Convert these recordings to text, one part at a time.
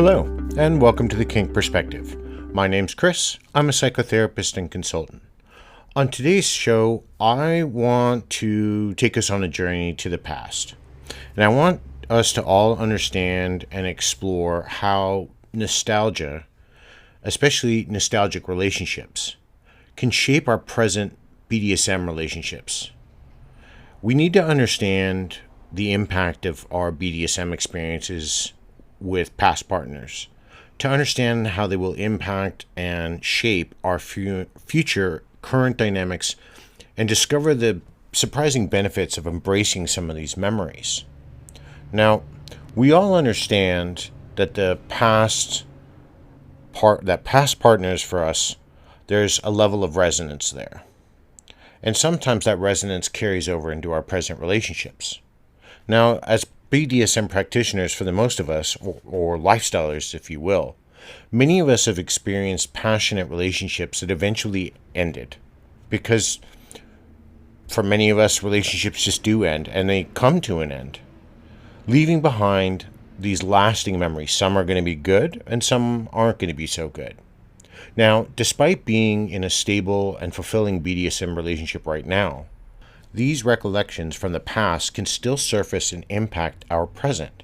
Hello, and welcome to the Kink Perspective. My name's Chris. I'm a psychotherapist and consultant. On today's show, I want to take us on a journey to the past. And I want us to all understand and explore how nostalgia, especially nostalgic relationships, can shape our present BDSM relationships. We need to understand the impact of our BDSM experiences with past partners to understand how they will impact and shape our future current dynamics and discover the surprising benefits of embracing some of these memories. Now, we all understand that past partners for us, there's a level of resonance there. And sometimes that resonance carries over into our present relationships. Now, as BDSM practitioners, for the most of us, or lifestylers, if you will, many of us have experienced passionate relationships that eventually ended. Because for many of us, relationships just do end, and they come to an end, leaving behind these lasting memories. Some are going to be good, and some aren't going to be so good. Now, despite being in a stable and fulfilling BDSM relationship right now, these recollections from the past can still surface and impact our present.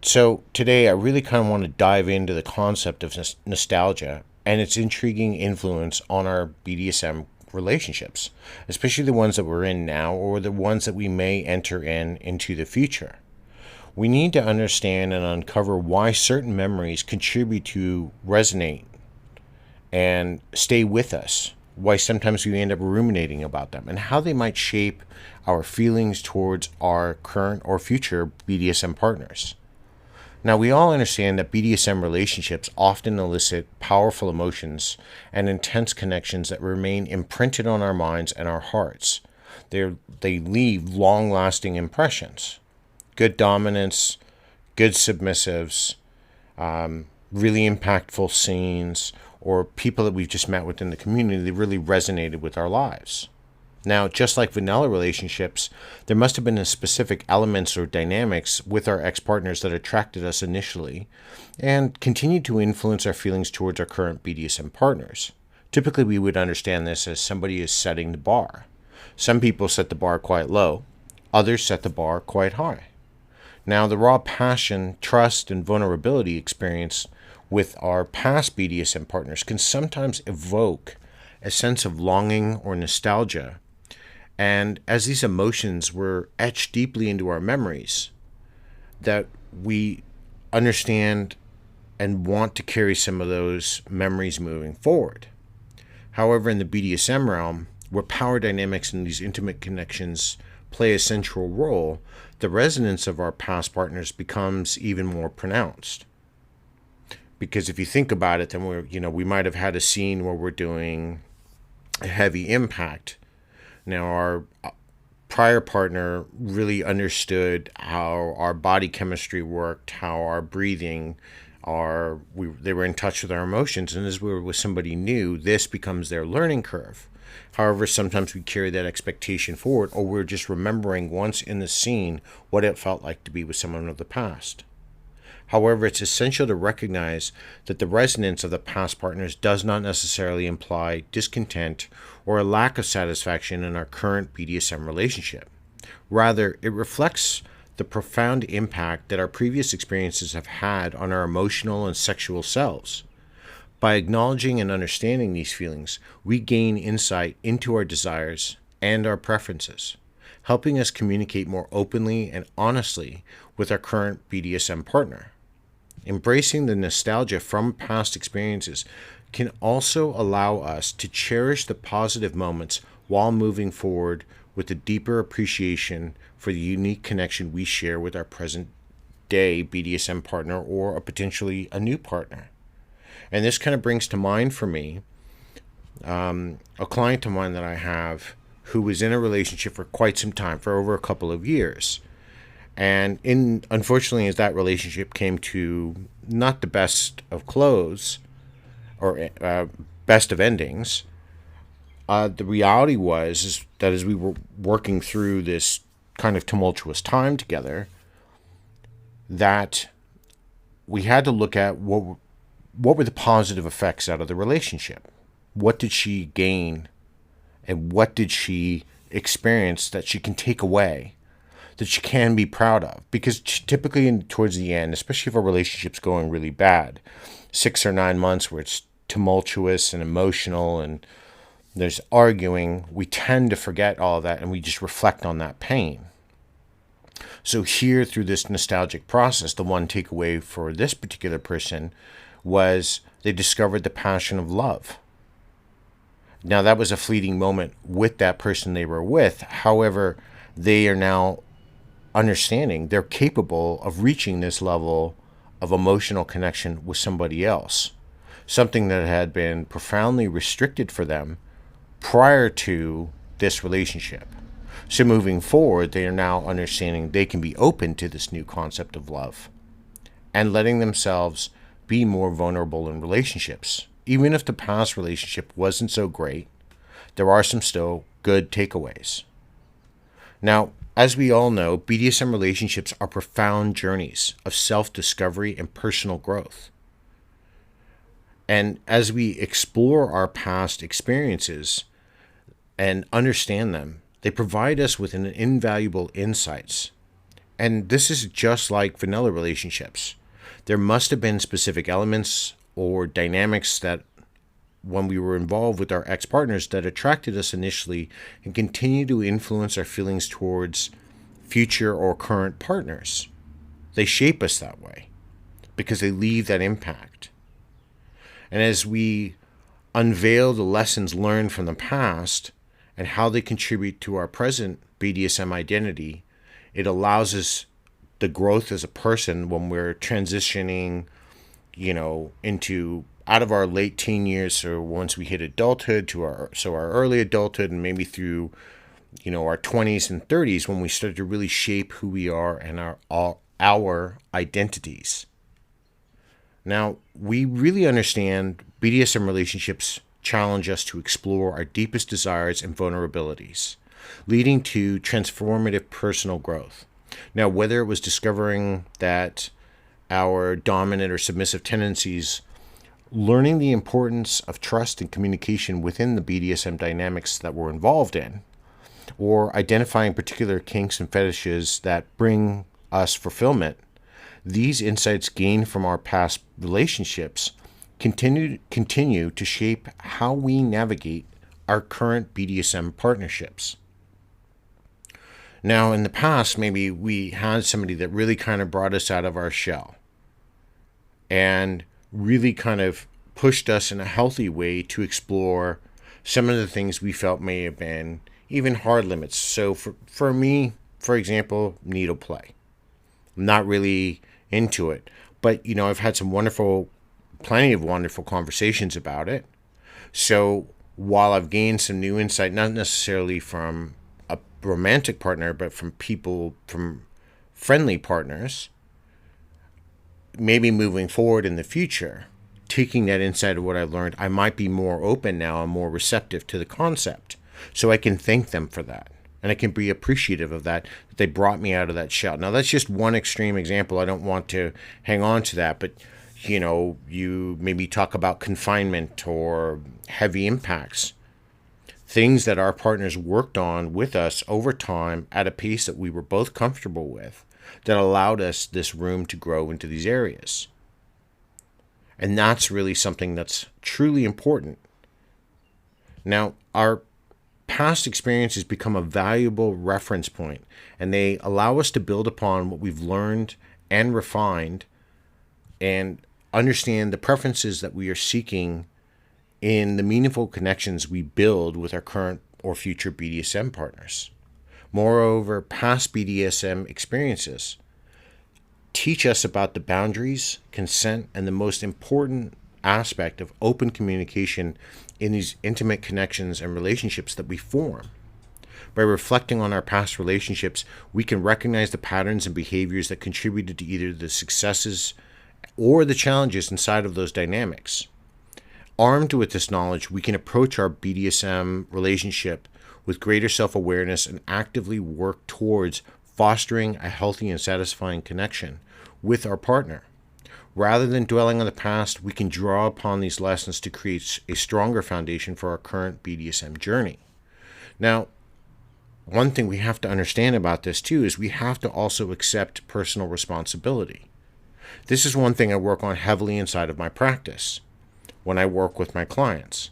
So today I really kind of want to dive into the concept of nostalgia and its intriguing influence on our BDSM relationships, especially the ones that we're in now or the ones that we may enter into the future. We need to understand and uncover why certain memories contribute to resonate and stay with us, why sometimes we end up ruminating about them, and how they might shape our feelings towards our current or future BDSM partners. Now, we all understand that BDSM relationships often elicit powerful emotions and intense connections that remain imprinted on our minds and our hearts. They leave long-lasting impressions. Good dominance, good submissives, really impactful scenes, or people that we've just met within the community that really resonated with our lives. Now, just like vanilla relationships, there must have been a specific elements or dynamics with our ex-partners that attracted us initially and continued to influence our feelings towards our current BDSM partners. Typically, we would understand this as somebody is setting the bar. Some people set the bar quite low, others set the bar quite high. Now, the raw passion, trust, and vulnerability experienced with our past BDSM partners can sometimes evoke a sense of longing or nostalgia. And as these emotions were etched deeply into our memories, that we understand and want to carry some of those memories moving forward. However, in the BDSM realm, where power dynamics and these intimate connections play a central role, the resonance of our past partners becomes even more pronounced. Because if you think about it, then we might have had a scene where we're doing a heavy impact. Now, our prior partner really understood how our body chemistry worked, how our breathing, they were in touch with our emotions. And as we were with somebody new, this becomes their learning curve. However, sometimes we carry that expectation forward, or we're just remembering once in the scene what it felt like to be with someone of the past. However, it's essential to recognize that the resonance of the past partners does not necessarily imply discontent or a lack of satisfaction in our current BDSM relationship. Rather, it reflects the profound impact that our previous experiences have had on our emotional and sexual selves. By acknowledging and understanding these feelings, we gain insight into our desires and our preferences, helping us communicate more openly and honestly with our current BDSM partner. Embracing the nostalgia from past experiences can also allow us to cherish the positive moments while moving forward with a deeper appreciation for the unique connection we share with our present day BDSM partner or potentially a new partner. And this kind of brings to mind for me a client of mine that I have who was in a relationship for quite some time, for over a couple of years. And unfortunately, as that relationship came to not the best of close or best of endings, the reality is that as we were working through this kind of tumultuous time together, that we had to look at what were the positive effects out of the relationship. What did she gain, and what did she experience that she can take away, that she can be proud of? Because typically, towards the end, especially if a relationship's going really bad, 6 or 9 months where it's tumultuous and emotional and there's arguing, we tend to forget all of that and we just reflect on that pain. So here, through this nostalgic process, the one takeaway for this particular person was they discovered the passion of love. Now, that was a fleeting moment with that person they were with. However, they are now understanding they're capable of reaching this level of emotional connection with somebody else, something that had been profoundly restricted for them prior to this relationship. So moving forward, they are now understanding they can be open to this new concept of love and letting themselves be more vulnerable in relationships. Even if the past relationship wasn't so great, there are some still good takeaways. Now, as we all know, BDSM relationships are profound journeys of self-discovery and personal growth. And as we explore our past experiences and understand them, they provide us with an invaluable insights. And this is just like vanilla relationships. There must have been specific elements or dynamics that when we were involved with our ex-partners that attracted us initially and continue to influence our feelings towards future or current partners. They shape us that way because they leave that impact. And as we unveil the lessons learned from the past and how they contribute to our present BDSM identity, it allows us the growth as a person when we're transitioning, into out of our late teen years, so once we hit adulthood to our early adulthood, and maybe through, our 20s and 30s, when we start to really shape who we are and our identities. Now, we really understand BDSM relationships challenge us to explore our deepest desires and vulnerabilities, leading to transformative personal growth. Now, whether it was discovering that our dominant or submissive tendencies, learning the importance of trust and communication within the BDSM dynamics that we're involved in, or identifying particular kinks and fetishes that bring us fulfillment, these insights gained from our past relationships continue to shape how we navigate our current BDSM partnerships. Now, in the past, maybe we had somebody that really kind of brought us out of our shell and really kind of pushed us in a healthy way to explore some of the things we felt may have been even hard limits. So for me, for example, needle play. I'm not really into it, but I've had plenty of wonderful conversations about it. So while I've gained some new insight, not necessarily from a romantic partner, but from friendly partners, maybe moving forward in the future, taking that insight of what I've learned, I might be more open now and more receptive to the concept. So I can thank them for that. And I can be appreciative of that they brought me out of that shell. Now, that's just one extreme example. I don't want to hang on to that. But, you maybe talk about confinement or heavy impacts. Things that our partners worked on with us over time at a pace that we were both comfortable with that allowed us this room to grow into these areas. And that's really something that's truly important. Now, our past experiences become a valuable reference point, and they allow us to build upon what we've learned and refined and understand the preferences that we are seeking in the meaningful connections we build with our current or future BDSM partners. Moreover, past BDSM experiences teach us about the boundaries, consent, and the most important aspect of open communication in these intimate connections and relationships that we form. By reflecting on our past relationships, we can recognize the patterns and behaviors that contributed to either the successes or the challenges inside of those dynamics. Armed with this knowledge, we can approach our BDSM relationship with greater self-awareness and actively work towards fostering a healthy and satisfying connection with our partner, Rather than dwelling on the past, we can draw upon these lessons to create a stronger foundation for our current BDSM journey. Now, one thing we have to understand about this too is we have to also accept personal responsibility. This is one thing I work on heavily inside of my practice when I work with my clients.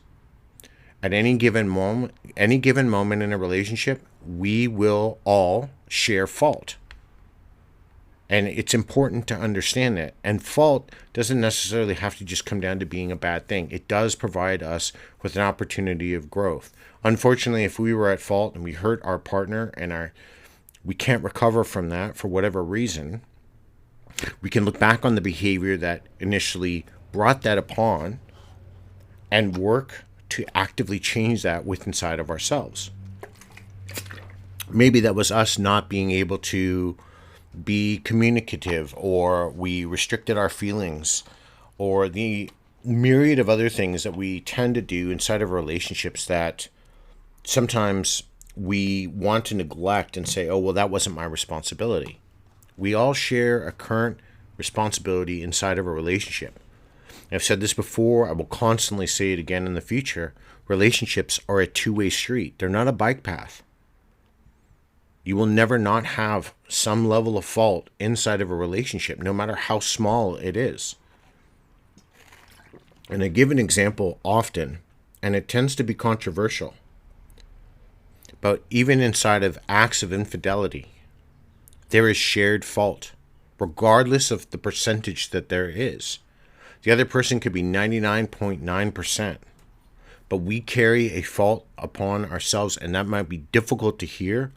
At any given moment in a relationship, we will all share fault. And it's important to understand that. And fault doesn't necessarily have to just come down to being a bad thing. It does provide us with an opportunity of growth. Unfortunately, if we were at fault and we hurt our partner and we can't recover from that for whatever reason, we can look back on the behavior that initially brought that upon and work to actively change that within inside of ourselves. Maybe that was us not being able to be communicative, or we restricted our feelings, or the myriad of other things that we tend to do inside of relationships that sometimes we want to neglect and say, oh, well, that wasn't my responsibility. We all share a current responsibility inside of a relationship. I've said this before, I will constantly say it again in the future. Relationships are a two-way street. They're not a bike path. You will never not have some level of fault inside of a relationship, no matter how small it is. And I give an example often, and it tends to be controversial. But even inside of acts of infidelity, there is shared fault, regardless of the percentage that there is. The other person could be 99.9%, but we carry a fault upon ourselves, and that might be difficult to hear,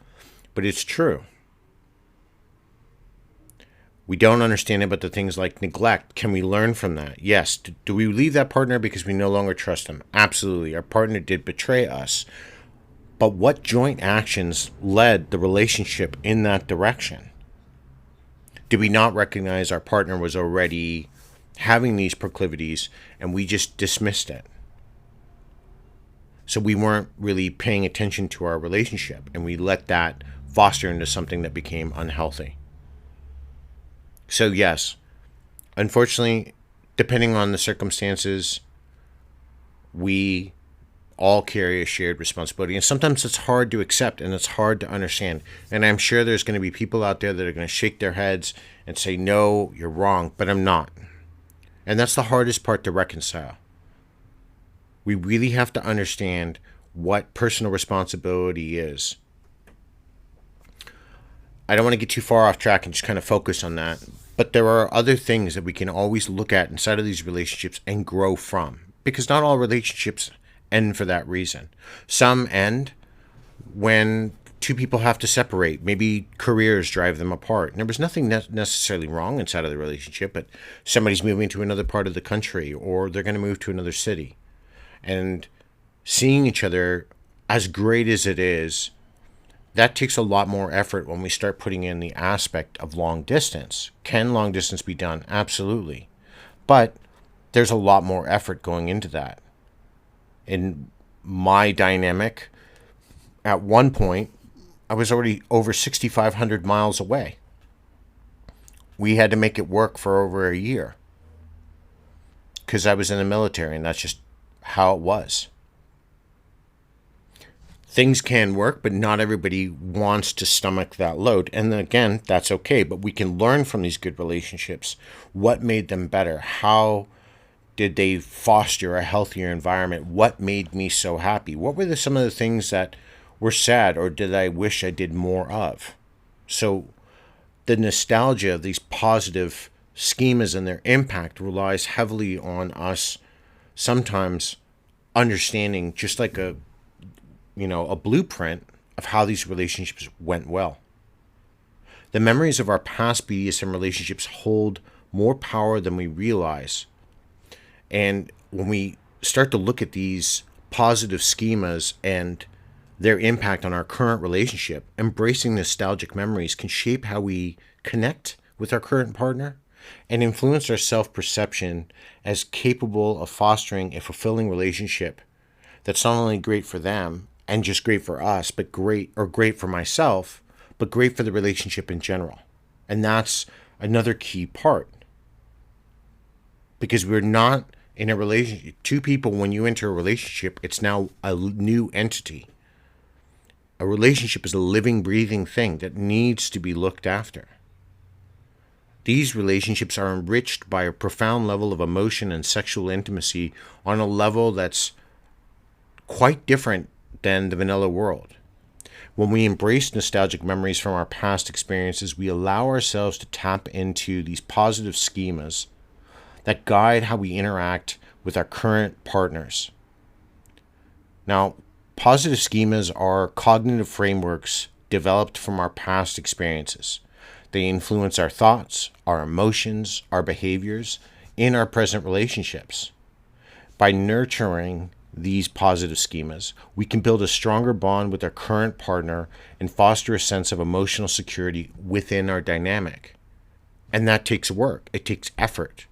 but it's true. We don't understand about the things like neglect. Can we learn from that? Yes. Do we leave that partner because we no longer trust them? Absolutely. Our partner did betray us. But what joint actions led the relationship in that direction? Did we not recognize our partner was already having these proclivities and we just dismissed it? So we weren't really paying attention to our relationship, and we let that foster into something that became unhealthy. So yes, unfortunately, depending on the circumstances, we all carry a shared responsibility. And sometimes it's hard to accept and it's hard to understand. And I'm sure there's going to be people out there that are going to shake their heads and say, no, you're wrong, but I'm not. And that's the hardest part to reconcile. We really have to understand what personal responsibility is. I don't want to get too far off track and just kind of focus on that. But there are other things that we can always look at inside of these relationships and grow from. Because not all relationships end for that reason. Some end when two people have to separate. Maybe careers drive them apart. And there was nothing necessarily wrong inside of the relationship, but somebody's moving to another part of the country, or they're going to move to another city. And seeing each other, as great as it is, that takes a lot more effort when we start putting in the aspect of long distance. Can long distance be done? Absolutely. But there's a lot more effort going into that. In my dynamic, at one point, I was already over 6,500 miles away. We had to make it work for over a year because I was in the military, and that's just how it was. Things can work, but not everybody wants to stomach that load. And then again, that's okay. But we can learn from these good relationships. What made them better? How did they foster a healthier environment? What made me so happy? What were some of the things that were sad, or did I wish I did more of? So the nostalgia of these positive schemas and their impact relies heavily on us sometimes understanding just like a blueprint of how these relationships went well. The memories of our past BDSM relationships hold more power than we realize. And when we start to look at these positive schemas and their impact on our current relationship, embracing nostalgic memories can shape how we connect with our current partner and influence our self-perception as capable of fostering a fulfilling relationship that's not only great for them and just great for us, but great for myself, but great for the relationship in general. And that's another key part. because we're not in a relationship. Two people, when you enter a relationship, it's now a new entity. A relationship is a living, breathing thing that needs to be looked after. These relationships are enriched by a profound level of emotion and sexual intimacy on a level that's quite different than the vanilla world. When we embrace nostalgic memories from our past experiences, we allow ourselves to tap into these positive schemas that guide how we interact with our current partners. Now, positive schemas are cognitive frameworks developed from our past experiences. They influence our thoughts, our emotions, our behaviors in our present relationships. By nurturing these positive schemas, we can build a stronger bond with our current partner and foster a sense of emotional security within our dynamic. And that takes work, it takes effort.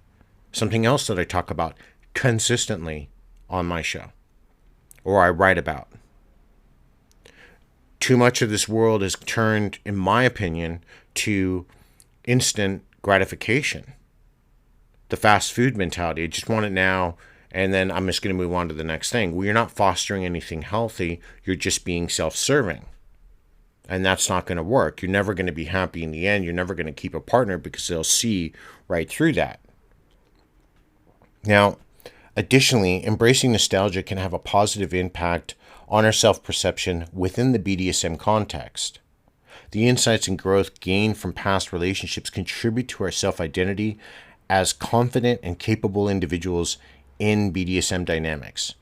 Something else that I talk about consistently on my show, or I write about. Too much of this world is turned, in my opinion, to instant gratification. The fast food mentality. I just want it now, and then I'm just going to move on to the next thing. Well, you're not fostering anything healthy. You're just being self-serving. And that's not going to work. You're never going to be happy in the end. You're never going to keep a partner because they'll see right through that. Now, additionally, embracing nostalgia can have a positive impact on our self-perception within the BDSM context. The insights and growth gained from past relationships contribute to our self-identity as confident and capable individuals in BDSM dynamics.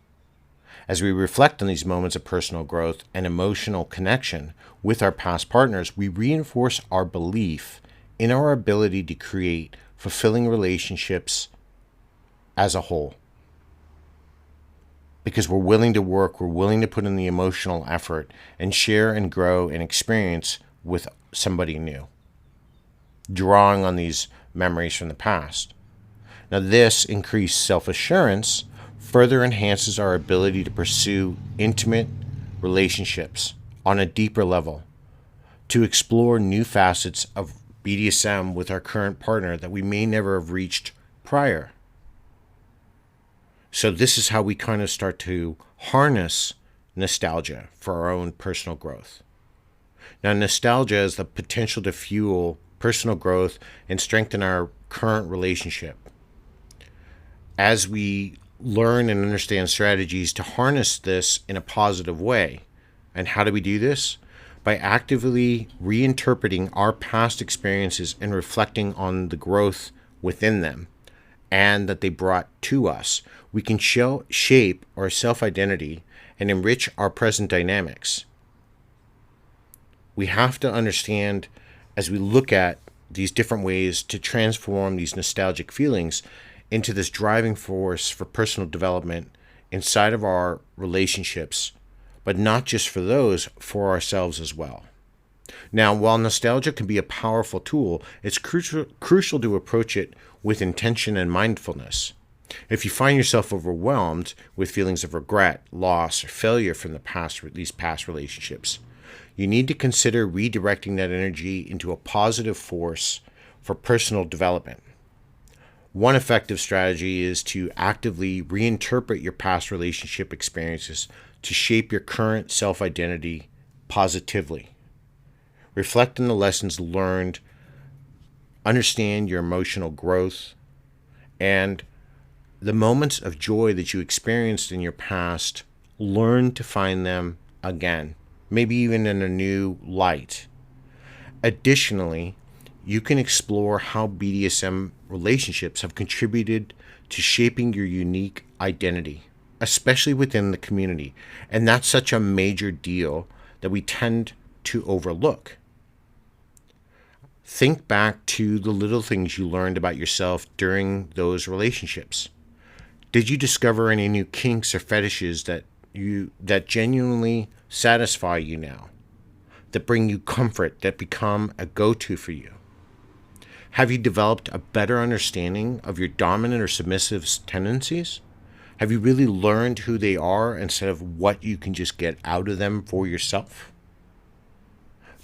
As we reflect on these moments of personal growth and emotional connection with our past partners, we reinforce our belief in our ability to create fulfilling relationships as a whole. Because we're willing to work, we're willing to put in the emotional effort and share and grow and experience with somebody new, drawing on these memories from the past. Now, this increased self-assurance further enhances our ability to pursue intimate relationships on a deeper level, to explore new facets of BDSM with our current partner that we may never have reached prior. So this is how we kind of start to harness nostalgia for our own personal growth. Now, nostalgia has the potential to fuel personal growth and strengthen our current relationship. As we learn and understand strategies to harness this in a positive way. And how do we do this? By actively reinterpreting our past experiences and reflecting on the growth within them and that they brought to us. We can shape our self-identity and enrich our present dynamics. We have to understand, as we look at these different ways to transform these nostalgic feelings into this driving force for personal development inside of our relationships, but not just for those, for ourselves as well. Now, while nostalgia can be a powerful tool, it's crucial to approach it with intention and mindfulness. If you find yourself overwhelmed with feelings of regret, loss, or failure from these past relationships, you need to consider redirecting that energy into a positive force for personal development. One effective strategy is to actively reinterpret your past relationship experiences to shape your current self-identity positively. Reflect on the lessons learned, understand your emotional growth, and the moments of joy that you experienced in your past, learn to find them again, maybe even in a new light. Additionally, you can explore how BDSM relationships have contributed to shaping your unique identity, especially within the community. And that's such a major deal that we tend to overlook. Think back to the little things you learned about yourself during those relationships. Did you discover any new kinks or fetishes that genuinely satisfy you now, that bring you comfort, that become a go-to for you? Have you developed a better understanding of your dominant or submissive tendencies? Have you really learned who they are instead of what you can just get out of them for yourself?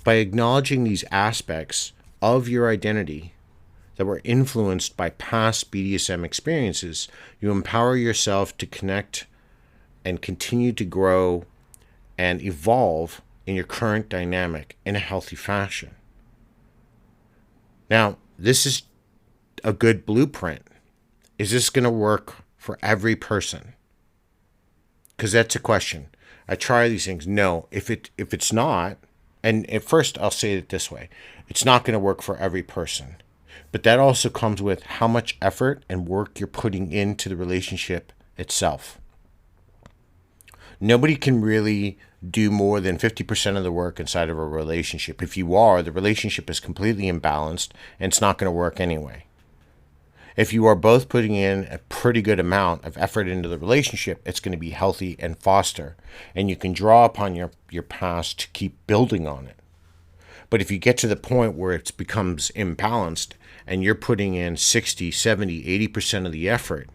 By acknowledging these aspects of your identity, that were influenced by past BDSM experiences, you empower yourself to connect and continue to grow and evolve in your current dynamic in a healthy fashion. Now, this is a good blueprint. Is this going to work for every person? Because that's a question. I try these things. No, if it's not, and at first I'll say it this way, it's not going to work for every person. But that also comes with how much effort and work you're putting into the relationship itself. Nobody can really do more than 50% of the work inside of a relationship. If you are, the relationship is completely imbalanced and it's not going to work anyway. If you are both putting in a pretty good amount of effort into the relationship, it's going to be healthy and foster. And you can draw upon your past to keep building on it. But if you get to the point where it becomes imbalanced and you're putting in 60, 70, 80% of the effort,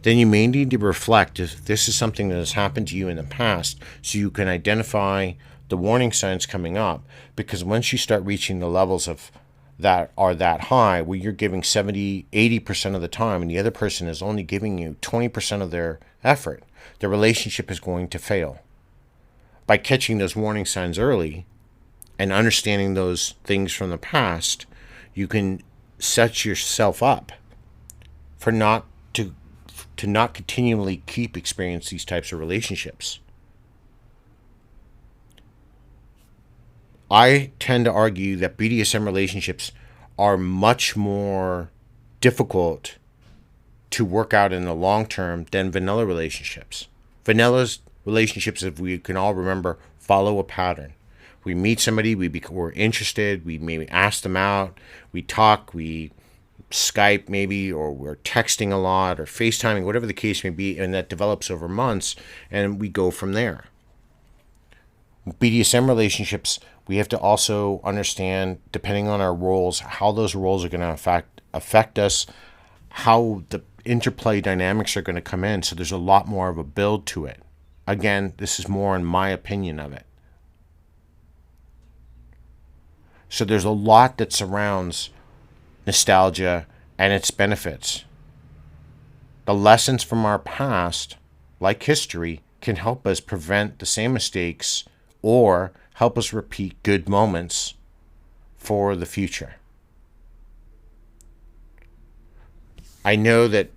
then you may need to reflect if this is something that has happened to you in the past so you can identify the warning signs coming up. Because once you start reaching the levels of that are that high, where you're giving 70, 80% of the time and the other person is only giving you 20% of their effort, the relationship is going to fail. By catching those warning signs early and understanding those things from the past, you can set yourself up for not continually keep experiencing these types of relationships. I tend to argue that BDSM relationships are much more difficult to work out in the long term than vanilla relationships. Vanilla's relationships, if we can all remember, follow a pattern. We meet somebody, we're interested, we maybe ask them out, we talk, we Skype maybe, or we're texting a lot, or FaceTiming, whatever the case may be, and that develops over months, and we go from there. BDSM relationships, we have to also understand, depending on our roles, how those roles are going to affect us, how the interplay dynamics are going to come in. So there's a lot more of a build to it. Again, this is more in my opinion of it. So there's a lot that surrounds nostalgia and its benefits. The lessons from our past, like history, can help us prevent the same mistakes or help us repeat good moments for the future. I know that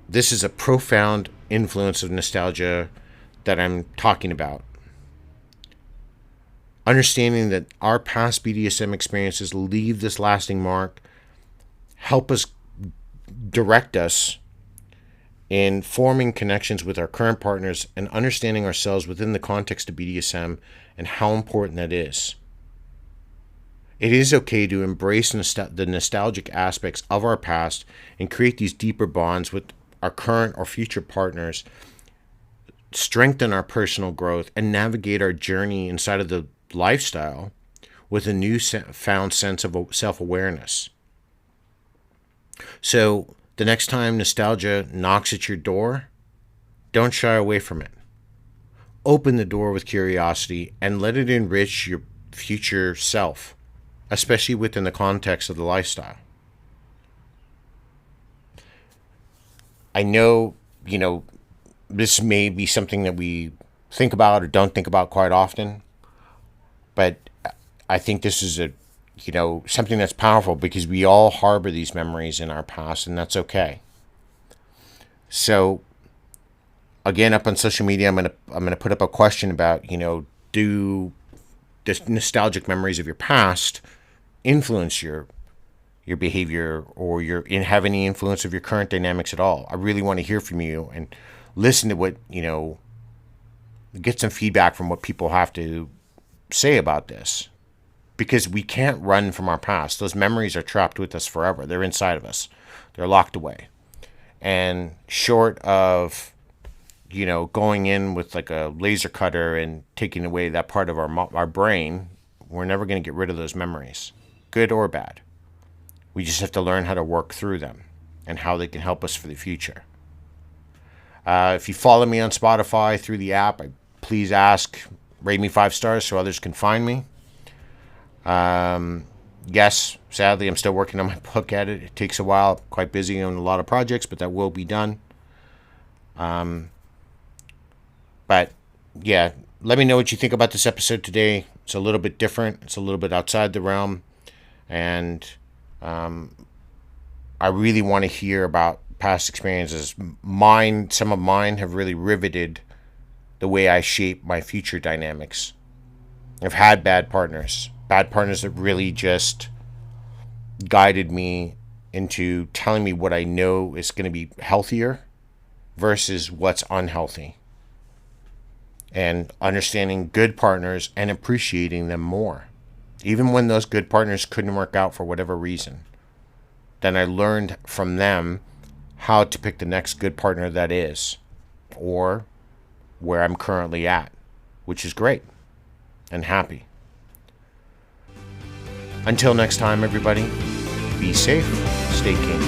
this is a profound influence of nostalgia that I'm talking about. Understanding that our past BDSM experiences leave this lasting mark, help us direct us in forming connections with our current partners and understanding ourselves within the context of BDSM and how important that is. It is okay to embrace the nostalgic aspects of our past and create these deeper bonds with our current or future partners, strengthen our personal growth, and navigate our journey inside of the lifestyle with a new found sense of self-awareness. So the next time nostalgia knocks at your door, don't shy away from it. Open the door with curiosity and let it enrich your future self, especially within the context of the lifestyle. I know, this may be something that we think about or don't think about quite often, but I think this is something that's powerful because we all harbor these memories in our past, and that's okay. So, again, up on social media, I'm gonna put up a question about, do the nostalgic memories of your past influence your behavior, or have any influence of your current dynamics at all? I really want to hear from you and listen to what get some feedback from what people have to say about this, because we can't run from our past. Those memories are trapped with us forever. They're inside of us. They're locked away. And short of going in with like a laser cutter and taking away that part of our brain, we're never going to get rid of those memories, good or bad. We just have to learn how to work through them and how they can help us for the future. If you follow me on Spotify through the app, please rate me 5 stars so others can find me. Yes, sadly, I'm still working on my book at it. It takes a while. I'm quite busy on a lot of projects, but that will be done. But yeah, let me know what you think about this episode today. It's a little bit different. It's a little bit outside the realm, and I really want to hear about past experiences. Some of mine have really riveted the way I shape my future dynamics. I've had bad partners that really just guided me into telling me what I know is going to be healthier versus what's unhealthy. And understanding good partners and appreciating them more. Even when those good partners couldn't work out for whatever reason. Then I learned from them how to pick the next good partner that is, or where I'm currently at, which is great and happy. Until next time, everybody, be safe, stay king.